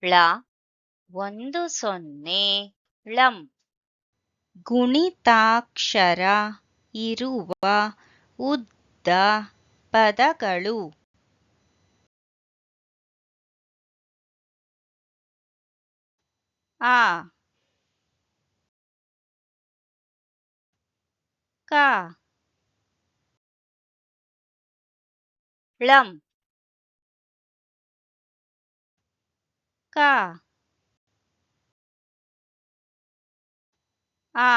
ಳ 10 ಳಂ ಗುಣಿತಾಕ್ಷರ ಇರುವ ಉದ್ದ ಪದಗಳು. ಆ ಕ ಳಂ ಕ ಆ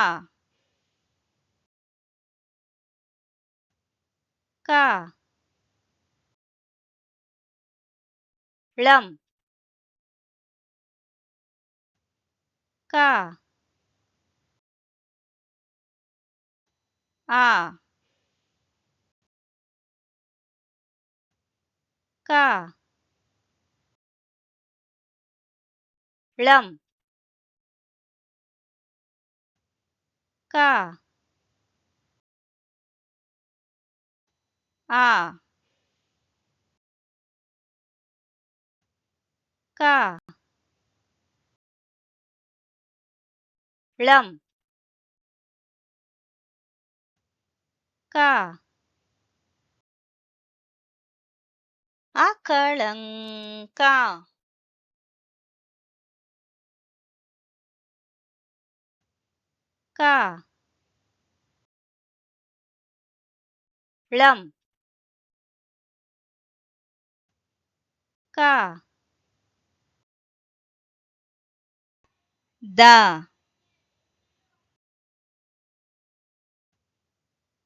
ಕ ಳಂ ಕ ಆ ಕ ಳಂ ಕ ಆ ಕ ಳಂ ಕ ಆಕಳಂಕ ಕ ಳಂ ಕ ದ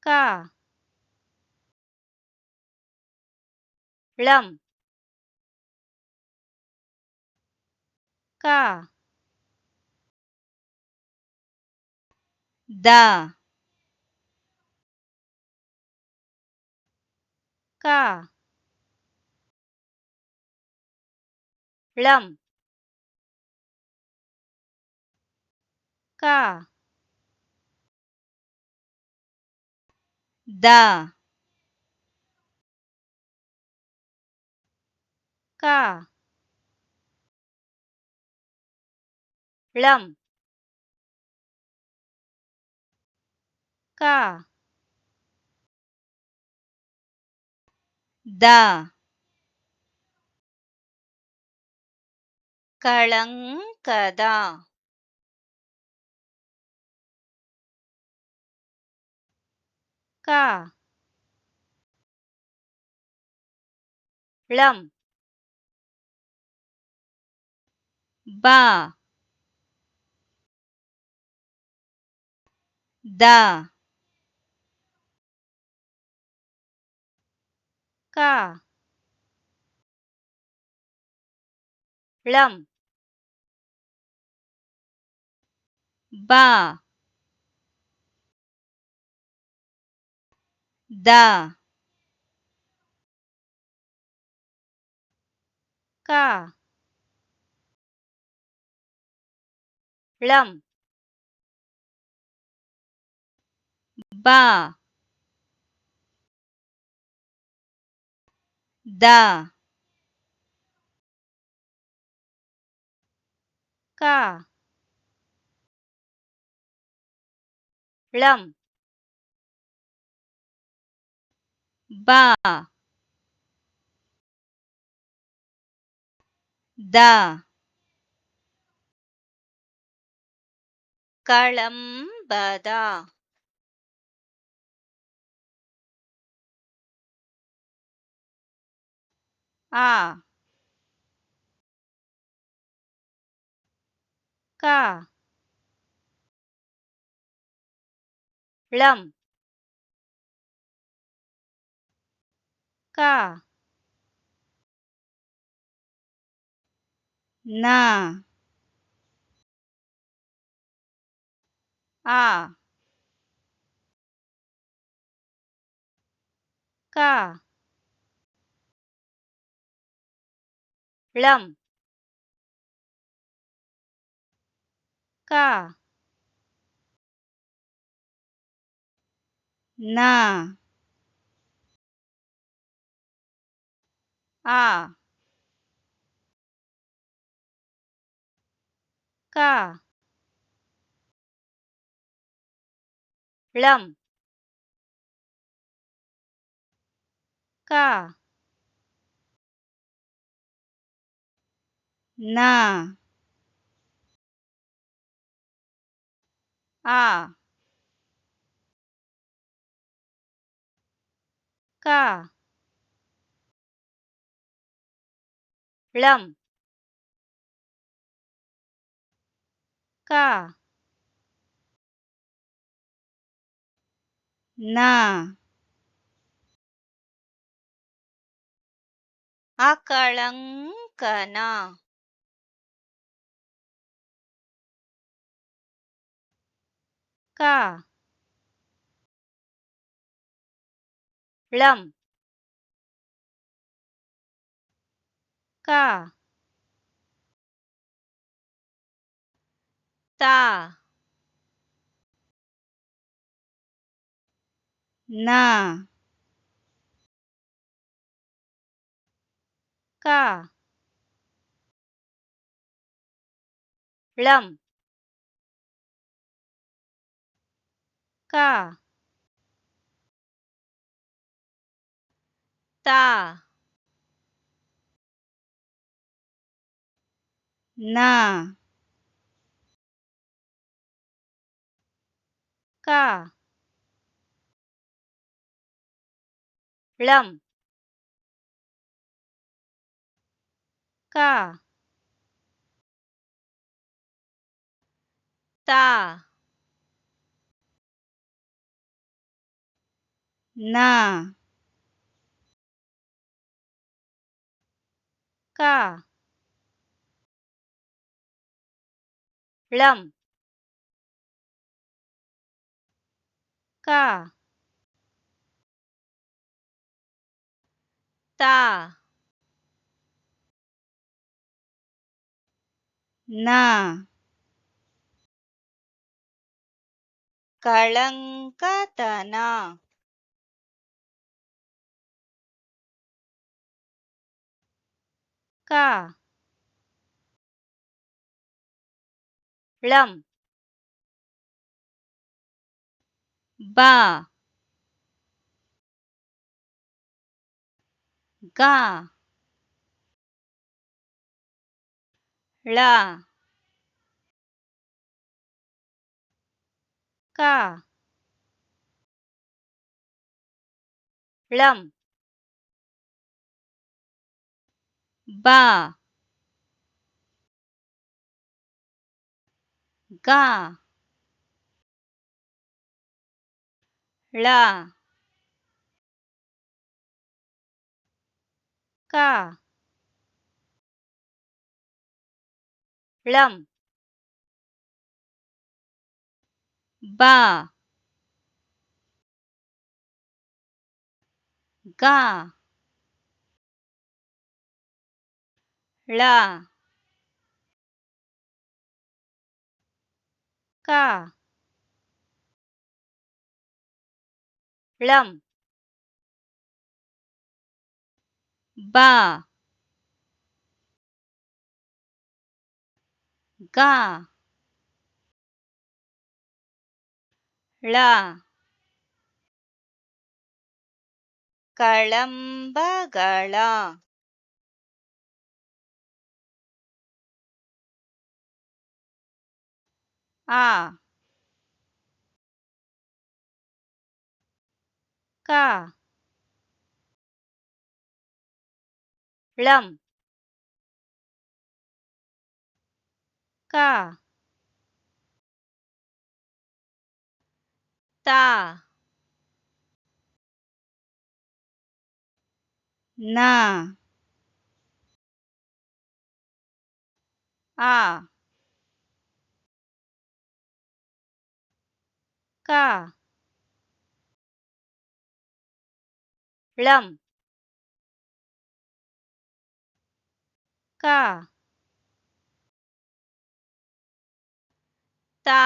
ಕ ಳಂ ಕ ದ ಕ ಳಂ ಕ ದ ಕ ಳಂ ಕ ದ ಕಳಂಕದ ಕ ಳಂ ಬ ದ ಕ ಳಂ ಬ ದ ಕ ಳಂ ಬ ದ ಕ ಳಂ ಬ ದ ಕಳಂಬದ ಆ ಕ ಳಂ ಕ ನ ಆ ಕ ಳಂ ಕ ನ ಆ का ಳಂ का ना आ का ಳಂ का ना ಆಕಳಂಕನ का ಳಂ का ता ना का ಳಂ का ता ना का ಳಂ का ता ना का ಳಂ का ता ना ಕಳಂಕತನ का ಳಂ ಬಾ ಗ ಳ का ಳಂ ಬಾ ಗ ಳ का ಳಂ ಬಾ ಗ ಳ का ಳಂ ಬಾ ಗ ಳ ಕಳಂಬಗಳ ಆ का ಳಂ का ता ना आ का ಳಂ का ता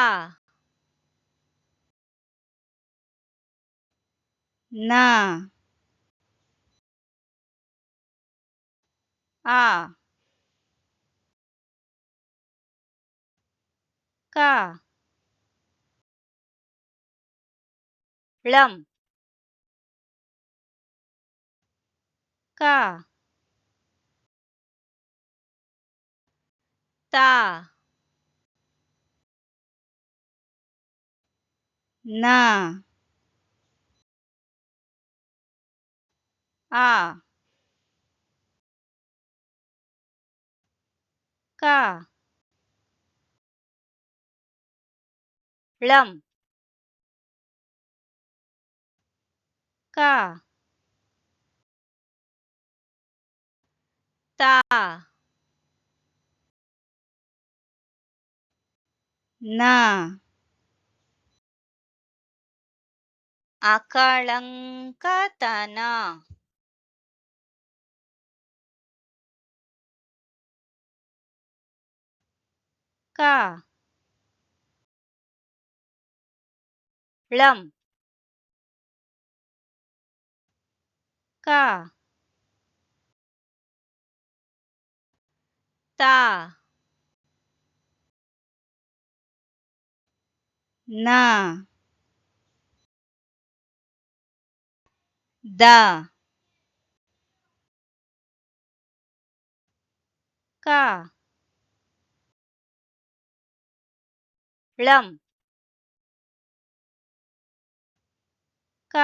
ना आ ಕ ಳಂ ಕ ತ ನ ಆ ಕ ಳಂ ಕ ತ ನ ಆಕಳಂಕತನ ಕ ಳಂ ಕ ತ ನ ದ ಕ ಳಂ ಕ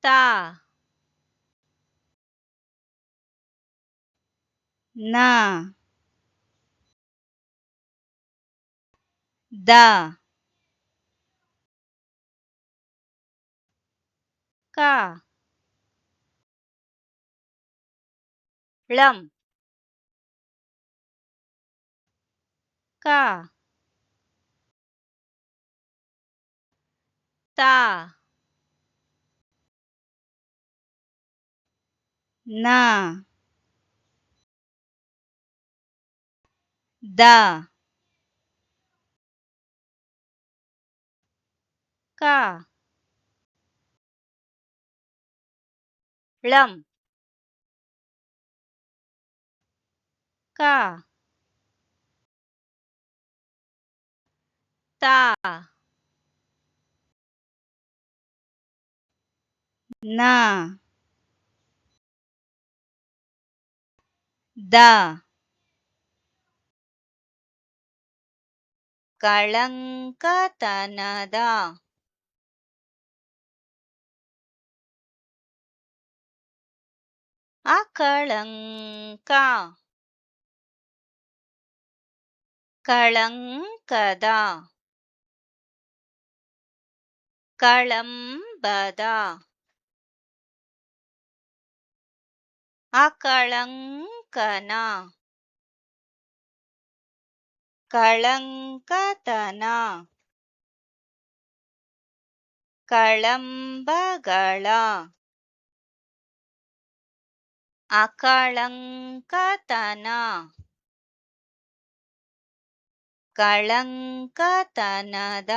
ತ ನ ದ ಕ ಳಂ ಕ ತ ನ ದ ಕ ಳಂ ಕ ತ ನ ದ ಕಳಂಕತನದ ಅಕಳಂಕ ಕಳಂಕದ ಕಳಂಬದ ಅಕಳಂಕನ ಕಳಂಕತನ ಕಳಂಬಗಳ ಅಕಳಂಕತನ ಕಳಂಕತನದ